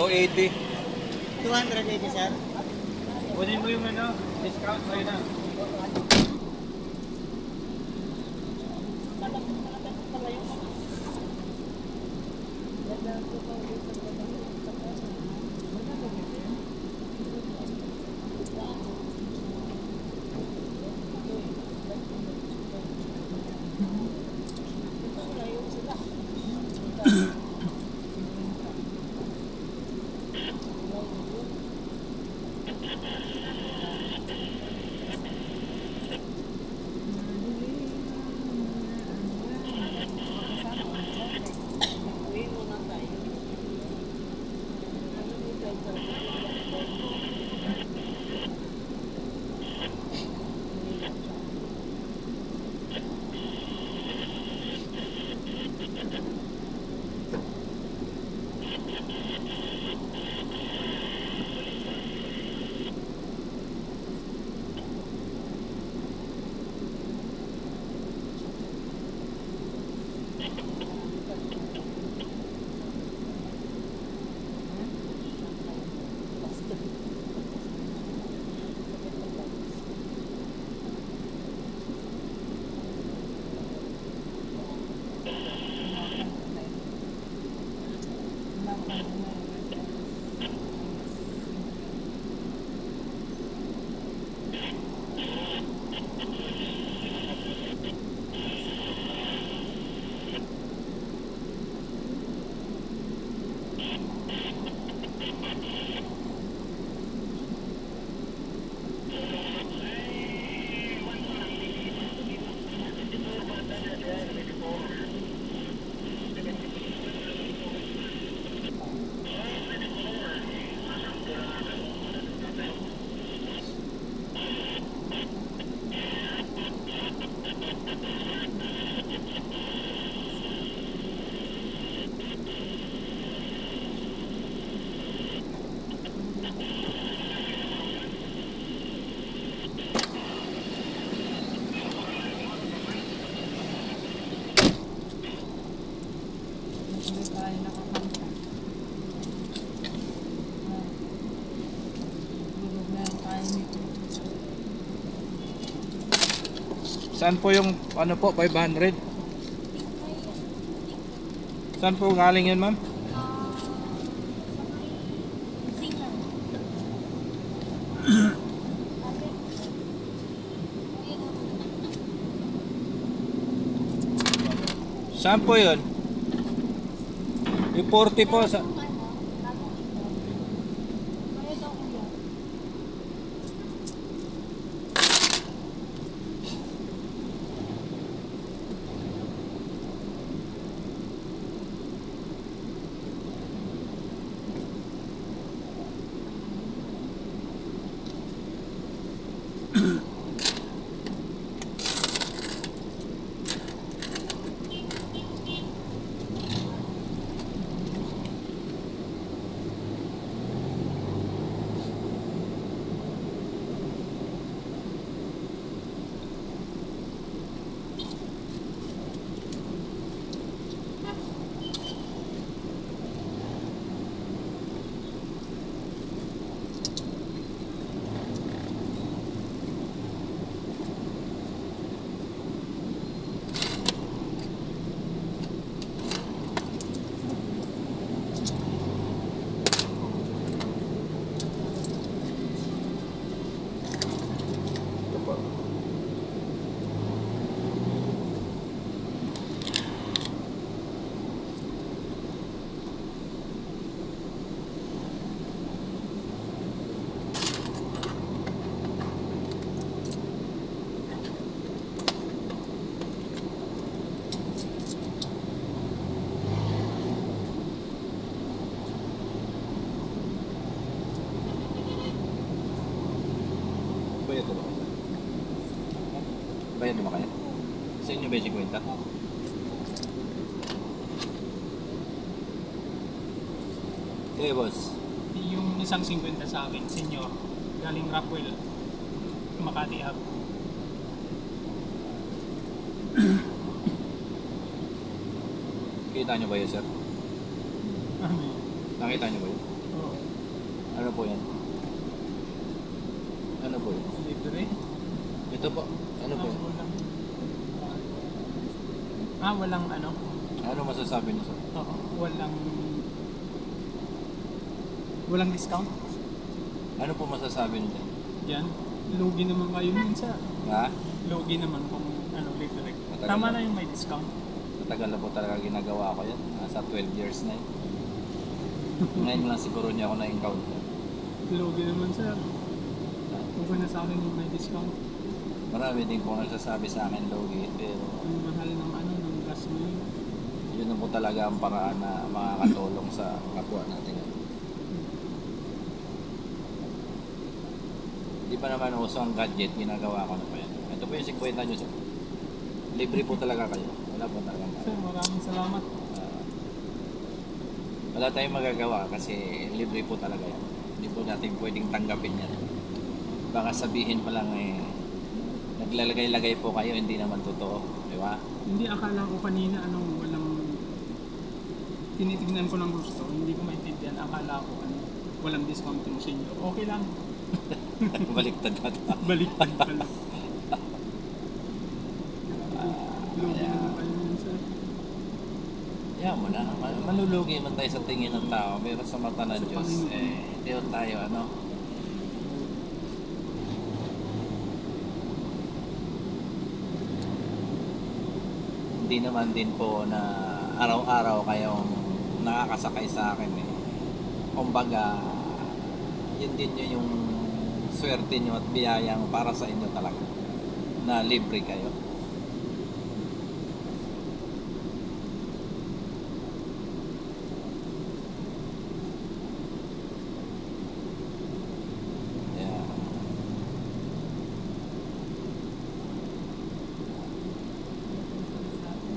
280. 280, sir. Kunin mo yung ano, discount sa'yo na. Saan po yung ano po 500? Saan po galing yun, ma'am? Saan po yun? Yung 40 po sa... Bayad ba kayo? Bayad ba kayo? Sa inyo ba yung 50? Okay, boss. Yung isang 50 sa akin, senior, galing Rockwell, Makati Hub. Kita nyo ba yun, sir? Ano? Nakita nyo ba yun? Ano po yan? Ano po yan? Libre. Ito po. Ano po yan? Walang... walang ano? Ano masasabi niyo sir? Oo, walang discount. Ano po masasabi niyo dyan? Yan. Lugi naman kayo minsan. Ha? Lugi naman kung ano, libre. Matagal Tama na. na yung may discount. Matagal na po talaga ginagawa ko yan. Nasa 12 years na yun. Ngayon lang siguro niya ako na-encounter. Lugi naman sir. Okay na sa akin yung may discount. Marami din po nagsasabi sa akin logi, pero Ang mahal ng ano, ng gas ngayon. yun na po talaga ang paraan na makakatulong sa kapwa natin. Hindi pa naman uso ang gadget, ginagawa ko na pa yan. Ito po yung 50 nyo sir. Libre po talaga kayo. Wala po talaga. Sir, maraming salamat. Wala tayong magagawa kasi libre po talaga yan. Hindi po natin pwedeng tanggapin yan. Baka sabihin pa lang naglalagay-lagay po kayo, hindi naman totoo. Di ba? Hindi, akala ko kanina walang tinitignan ko ng gusto. Hindi ko maintindihan. Akala ko walang discount yung senior. Okay lang. Baliktad na ito. Baliktad pala. Lugi naman kayo yun, sir. Yan mo na. Malulugi man tayo sa tingin ng tao, pero sa mata ng Sa Diyos, Panginoon. di tayo hindi naman din po na araw-araw kayong nakakasakay sa akin eh. Kumbaga, yun din yung swerte nyo at biyayang para sa inyo talaga na libre kayo. Yeah.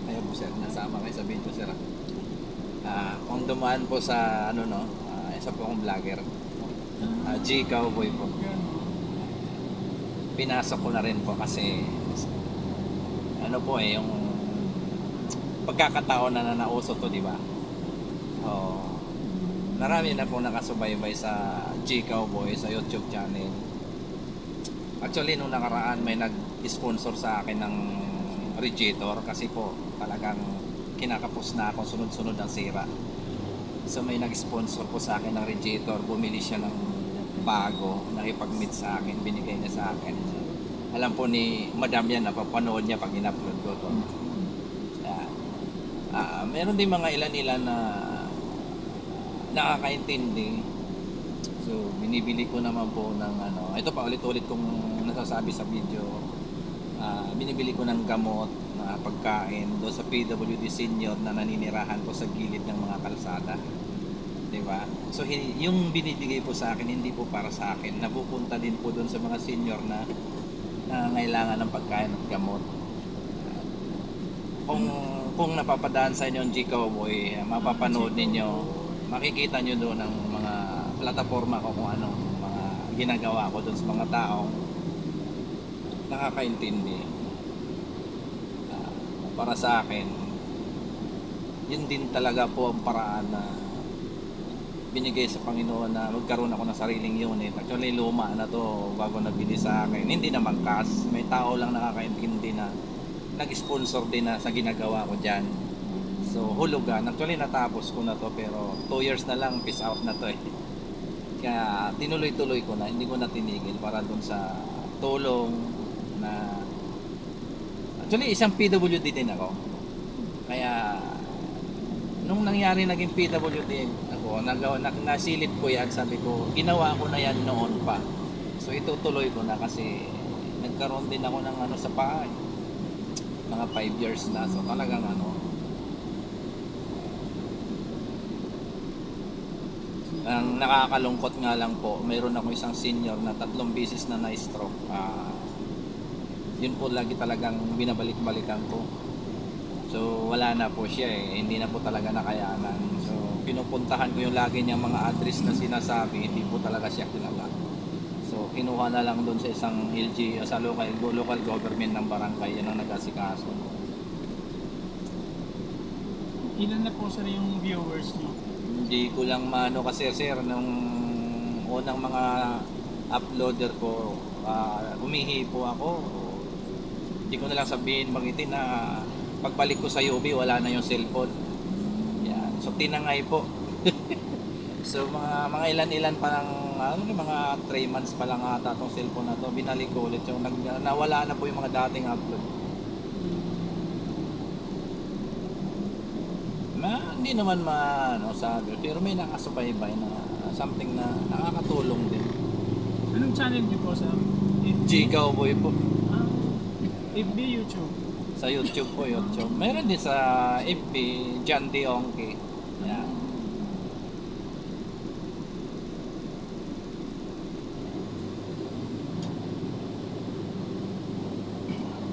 Kaya po sir, nasama kayo sa video sir. Kung dumaan po sa isa po akong vlogger. G Cowboy po. Pinasok ko na rin po kasi yung pagkakataon na nauso to, di ba? Marami na po nakasubaybay sa G Cowboy sa YouTube channel. Actually, nung nakaraan may nag-sponsor sa akin ng radiator kasi po talagang kinakapos na ako, sunod-sunod ang sira. So may nag-sponsor po sa akin ng radiator, bumili siya ng bago, nakipag-meet sa akin, binigay niya sa akin. Alam po ni Madam yan, napapanood niya pag in-upload ko to. Meron din mga ilan-ilan na nakakaintindi. So binibili ko naman po ng ito pa ulit-ulit kong nasasabi sa video. Binibili ko ng gamot na pagkain doon sa PWD senior na naninirahan po sa gilid ng mga kalsada. Diba? So yung binibigay po sa akin hindi po para sa akin, napupunta din po doon sa mga senior na nangangailangan ng pagkain at gamot. Kung napapadaan sa inyo ang G Cowboy, mapapanood ninyo, makikita nyo doon ang mga plataforma ko kung anong mga ginagawa ko doon sa mga taong nakakaintindi. Para sa akin, yun din talaga po ang paraan na binigay sa Panginoon na magkaroon ako ng sariling unit. Actually luma na to bago nabili sa akin. Hindi naman cash, may tao lang nakakaintindi na nag-sponsor din na sa ginagawa ko dyan. So hulugan, actually natapos ko na to pero 2 years na lang, peace out na to eh. Kaya tinuloy-tuloy ko na, hindi ko na tinigil para dun sa tulong na actually isang PWD din ako. Kaya nung nangyari naging PWD ako, nasilip ko yan, sabi ko, ginawa ko na yan noon pa. So itutuloy ko na kasi nagkaroon din ako ng sa paa. Mga 5 years na. So talagang ang nakakalungkot nga lang po, mayroon ako isang senior na 3 beses na na-stroke. Yun po lagi talagang binabalik-balikan ko. So wala na po siya eh, hindi na po talaga nakayanan. So pinupuntahan ko yung lagi niyang mga address na sinasabi, hindi po talaga siya kilala. So kinuha na lang doon sa isang LG, sa local government ng barangay, yan ang nag-asikaso. Ilan na po sir yung viewers niyo? Hindi ko lang maano kasi sir, nung unang mga uploader ko, humihi po ako. Hindi ko na lang sabihin magitin na pagbalik ko sa UB wala na yung cellphone. Yan. So tinangay po. So mga ilan-ilan pa lang, mga 3 months pa lang ata tong cellphone na to, binalik ko ulit yung nawala na po yung mga dating upload. Hindi naman sabi, pero may nakasubaybay na something na nakakatulong din. Anong channel niyo po sa G Cowboy po. FB, YouTube? Sa YouTube po, YouTube. Meron din sa FB, John D. Ongke. Yan.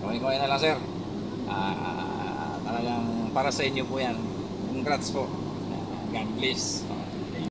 Okay na lang, sir. Talagang para sa inyo po yan. Congrats po. God bless.